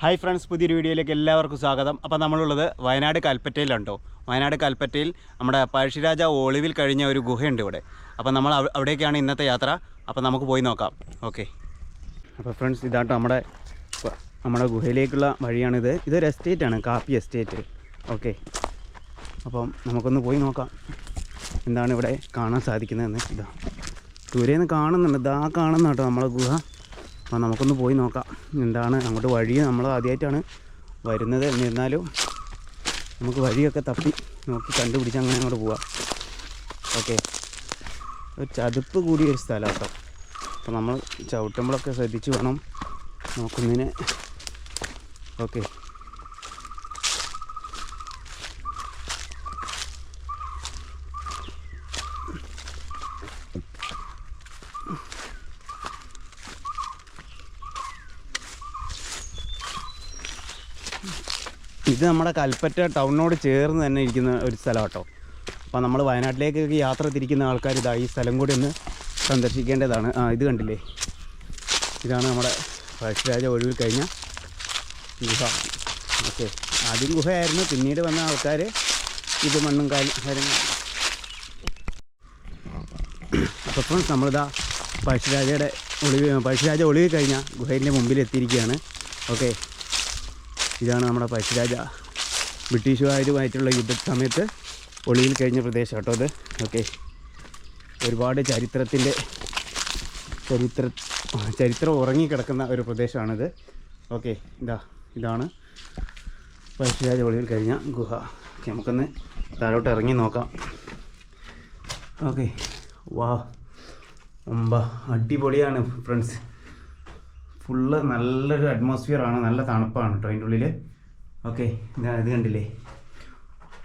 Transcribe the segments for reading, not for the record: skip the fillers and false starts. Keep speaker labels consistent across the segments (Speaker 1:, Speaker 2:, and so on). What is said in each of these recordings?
Speaker 1: Hi friends, പുതിയൊരു വീഡിയോയിലേക്ക് എല്ലാവർക്കും സ്വാഗതം. അപ്പോൾ നമ്മളുള്ളത് വയനാട് കൽപ്പറ്റയിലുണ്ടോ. വയനാട് കൽപ്പറ്റയിൽ നമ്മുടെ പഴശ്ശിരാജ ഒളിവിൽ കഴിഞ്ഞ ഒരു ഗുഹയുണ്ട് ഇവിടെ. അപ്പോൾ നമ്മൾ അവിടേക്കാണ് ഇന്നത്തെ യാത്ര. അപ്പോൾ നമുക്ക് പോയി നോക്കാം. ഓക്കെ. അപ്പോൾ ഫ്രണ്ട്സ്, ഇതാട്ടോ നമ്മുടെ ഗുഹയിലേക്കുള്ള വഴിയാണിത്. ഇതൊരു എസ്റ്റേറ്റാണ്, കാപ്പി എസ്റ്റേറ്റ്. ഓക്കെ, അപ്പം നമുക്കൊന്ന് പോയി നോക്കാം എന്താണ് ഇവിടെ കാണാൻ സാധിക്കുന്നതെന്ന്. ഇതാ ദൂരേന്ന് കാണുന്നുണ്ട്, ഇതാ കാണുന്ന കേട്ടോ നമ്മളെ ഗുഹ. അപ്പോൾ നമുക്കൊന്ന് പോയി നോക്കാം എന്താണ് അങ്ങോട്ട് വഴി. നമ്മൾ ആദ്യമായിട്ടാണ് വരുന്നത്, എന്നിരുന്നാലും നമുക്ക് വഴിയൊക്കെ തപ്പി നോക്കി കണ്ടുപിടിച്ച് അങ്ങനെ അങ്ങോട്ട് പോവാം. ഓക്കെ, ഒരു ചതുപ്പ് കൂടിയൊരു സ്ഥലം കേട്ടോ. അപ്പോൾ നമ്മൾ ചവിട്ടുമ്പോഴൊക്കെ ശ്രദ്ധിച്ച് വേണം നോക്കുന്നതിന്. ഓക്കെ, ഇത് നമ്മുടെ കൽപ്പറ്റ ടൗണിനോട് ചേർന്ന് തന്നെ ഇരിക്കുന്ന ഒരു സ്ഥലം കേട്ടോ. അപ്പോൾ നമ്മൾ വയനാട്ടിലേക്കൊക്കെ യാത്ര തിരിക്കുന്ന ആൾക്കാർ ഇതാ ഈ സ്ഥലം കൂടി ഒന്ന് സന്ദർശിക്കേണ്ടതാണ്. ഇത് കണ്ടില്ലേ, ഇതാണ് നമ്മുടെ പഴശ്ശിരാജ ഒഴിവിൽ കഴിഞ്ഞ ഗുഹ. ഓക്കെ, ആദ്യം ഗുഹയായിരുന്നു, പിന്നീട് വന്ന ആൾക്കാർ ഇത് മണ്ണും കാര്യങ്ങൾ. അപ്പോൾ ഫ്രണ്ട്സ്, നമ്മളിതാ പഴശ്ശിരാജ ഒളിവിൽ കഴിഞ്ഞ ഗുഹേൻ്റെ മുമ്പിൽ എത്തിയിരിക്കുകയാണ്. ഓക്കെ, ഇതാണ് നമ്മുടെ പഴശ്ശിരാജ ബ്രിട്ടീഷുകാരുമായിട്ടുള്ള യുദ്ധ സമയത്ത് ഒളിവിൽ കഴിഞ്ഞ പ്രദേശം കേട്ടോ അത്. ഓക്കെ, ഒരുപാട് ചരിത്രം ഉറങ്ങിക്കിടക്കുന്ന ഒരു പ്രദേശമാണിത്. ഓക്കെ, ഇതാണ് പഴശ്ശിരാജ ഒളിവിൽ കഴിഞ്ഞ ഗുഹ. ഓക്കെ, നമുക്കൊന്ന് താഴോട്ട് ഇറങ്ങി നോക്കാം. ഓക്കെ, വാ അടിപൊളിയാണ് ഫ്രണ്ട്സ്. ഫുള്ള് നല്ലൊരു അറ്റ്മോസ്ഫിയറാണ്, നല്ല തണുപ്പാണ് കേട്ടോ അതിൻ്റെ ഉള്ളിൽ. ഓക്കെ, ഇത് കണ്ടില്ലേ,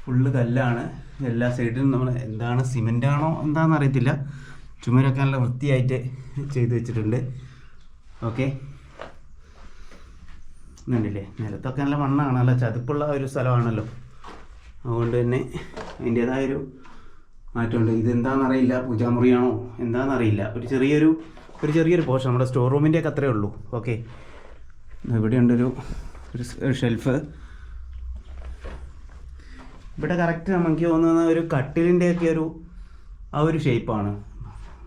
Speaker 1: ഫുള്ള് കല്ലാണ് എല്ലാ സൈഡിലും. നമ്മൾ എന്താണ്, സിമെൻ്റാണോ എന്താണെന്ന് അറിയത്തില്ല, ചുമരൊക്കെ നല്ല വൃത്തിയായിട്ട് ചെയ്ത് വെച്ചിട്ടുണ്ട്. ഓക്കെ, കണ്ടില്ലേ, നിലത്തൊക്കെ നല്ല മണ്ണാണ്, നല്ല ചതുപ്പുള്ള ഒരു സ്ഥലമാണല്ലോ, അതുകൊണ്ട് തന്നെ അതിൻ്റേതായൊരു മാറ്റമുണ്ട്. ഇതെന്താണെന്നറിയില്ല, പൂജാമുറിയാണോ എന്താണെന്നറിയില്ല. ഒരു ചെറിയൊരു പോർഷൻ നമ്മുടെ സ്റ്റോർ റൂമിൻ്റെ ഒക്കെ അത്രയേ ഉള്ളൂ. ഓക്കെ, ഇവിടെയുണ്ടൊരു ഷെൽഫ്. ഇവിടെ കറക്റ്റ് നമുക്ക് തോന്നുന്ന ഒരു കട്ടിലിൻ്റെയൊക്കെ ആ ഒരു ഷേപ്പാണ്.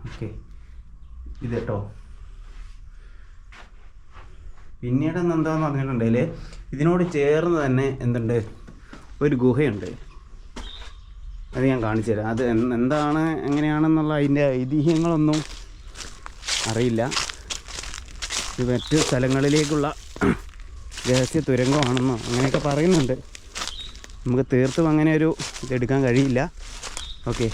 Speaker 1: ഓക്കെ, ഇത് കേട്ടോ. പിന്നീട് എന്താണെന്ന് പറഞ്ഞിട്ടുണ്ടെങ്കിൽ ഇതിനോട് ചേർന്ന് തന്നെ എന്തുണ്ട്, ഒരു ഗുഹയുണ്ട്. അത് ഞാൻ കാണിച്ചു തരാം. അത് എന്താണ് എങ്ങനെയാണെന്നുള്ള അതിൻ്റെ ഐതിഹ്യങ്ങളൊന്നും അറിയില്ല. ഇത് മറ്റ് സ്ഥലങ്ങളിലേക്കുള്ള രഹസ്യ തുരങ്കമാണെന്നോ അങ്ങനെയൊക്കെ പറയുന്നുണ്ട്. നമുക്ക് തീർത്തും അങ്ങനെ ഒരു ഇതെടുക്കാൻ കഴിയില്ല. ഓക്കെ,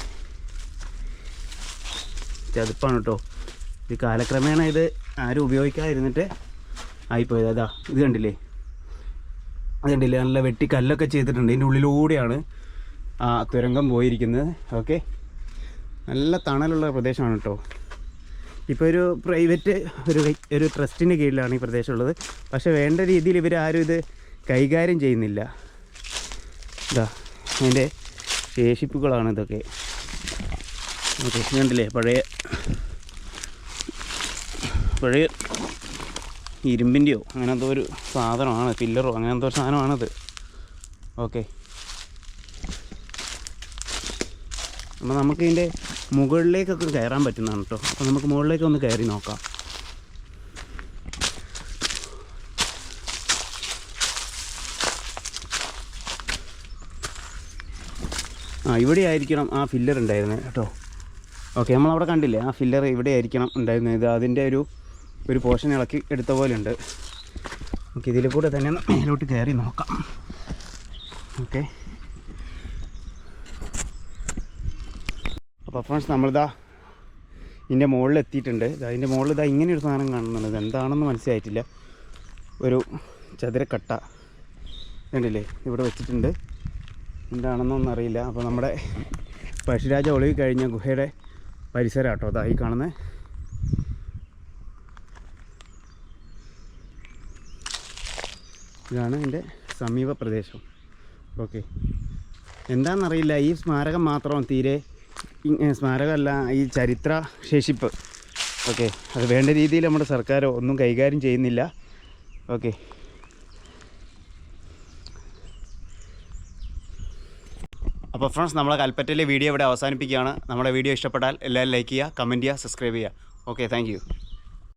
Speaker 1: ചതുപ്പാണ് കേട്ടോ. ഇത് കാലക്രമേണ ഇത് ആരും ഉപയോഗിക്കാതിരുന്നിട്ട് ആയിപ്പോയത്. ഇത് കണ്ടില്ലേ, നല്ല വെട്ടി കല്ലൊക്കെ ചെയ്തിട്ടുണ്ട്. ഇതിൻ്റെ ഉള്ളിലൂടെയാണ് ആ തുരങ്കം പോയിരിക്കുന്നത്. ഓക്കെ, നല്ല തണലുള്ള പ്രദേശമാണ് കേട്ടോ. ഇപ്പോൾ ഒരു പ്രൈവറ്റ് ഒരു ട്രസ്റ്റിൻ്റെ കീഴിലാണ് ഈ പ്രദേശമുള്ളത്. പക്ഷേ വേണ്ട രീതിയിൽ ഇവരാരും ഇത് കൈകാര്യം ചെയ്യുന്നില്ല. അതിൻ്റെ ശേഷിപ്പുകളാണ് ഇതൊക്കെ. ഓക്കെ, കണ്ടില്ലേ, പഴയ ഇരുമ്പിൻ്റെയോ അങ്ങനെ എന്തോ ഒരു സാധനമാണ്, പില്ലറോ അങ്ങനെ എന്തോ ഒരു സാധനമാണത്. ഓക്കെ, അപ്പോൾ നമുക്ക് ഇതിൻ്റെ മുകളിലേക്കൊക്കെ കയറാൻ പറ്റുന്നതാണ് കേട്ടോ. അപ്പോൾ നമുക്ക് മുകളിലേക്ക് ഒന്ന് കയറി നോക്കാം. ഇവിടെ ആയിരിക്കണം ആ ഫില്ലർ ഉണ്ടായിരുന്നത് കേട്ടോ. ഓക്കെ, നമ്മളവിടെ കണ്ടില്ലേ, ആ ഫില്ലർ ഇവിടെ ആയിരിക്കണം ഉണ്ടായിരുന്നത്. ഇത് അതിൻ്റെ ഒരു പോർഷൻ ഇളക്കി എടുത്ത പോലെ ഉണ്ട്. ഓക്കെ, ഇതിൽ കൂടെ തന്നെ മേലോട്ട് കയറി നോക്കാം. ഓക്കെ, അപ്പോൾ ഫ്രണ്ട്സ്, നമ്മളിതാ ഇതിൻ്റെ മുകളിൽ എത്തിയിട്ടുണ്ട്. അതിൻ്റെ മുകളിൽ ഇങ്ങനെയൊരു സാധനം കാണുന്നുണ്ട്. ഇത് എന്താണെന്ന് മനസ്സിലായിട്ടില്ല. ഒരു ചതുരക്കട്ട കണ്ടില്ലേ ഇവിടെ വെച്ചിട്ടുണ്ട്. എന്താണെന്നൊന്നും അറിയില്ല. അപ്പോൾ നമ്മുടെ പഴശ്ശിരാജ ഒളിവിൽ കഴിഞ്ഞ ഗുഹയുടെ പരിസരം കേട്ടോ അതായി കാണുന്നത്. ഇതാണ് എൻ്റെ സമീപ പ്രദേശം. ഓക്കെ, എന്താണെന്നറിയില്ല, ഈ സ്മാരകം മാത്രം തീരെ സ്മാരകമല്ല, ഈ ചരിത്ര ശേഷിപ്പ്. ഓക്കെ, അത് വേണ്ട രീതിയിൽ നമ്മുടെ സർക്കാർ ഒന്നും കൈകാര്യം ചെയ്യുന്നില്ല. ഓക്കെ, അപ്പോൾ ഫ്രണ്ട്സ് നമ്മളെ കൽപ്പറ്റയിലെ വീഡിയോ ഇവിടെ അവസാനിപ്പിക്കുകയാണ്. നമ്മുടെ വീഡിയോ ഇഷ്ടപ്പെട്ടാൽ എല്ലാവരും ലൈക്ക് ചെയ്യുക, കമൻറ്റ് ചെയ്യുക, സബ്സ്ക്രൈബ് ചെയ്യുക. Okay, thank you.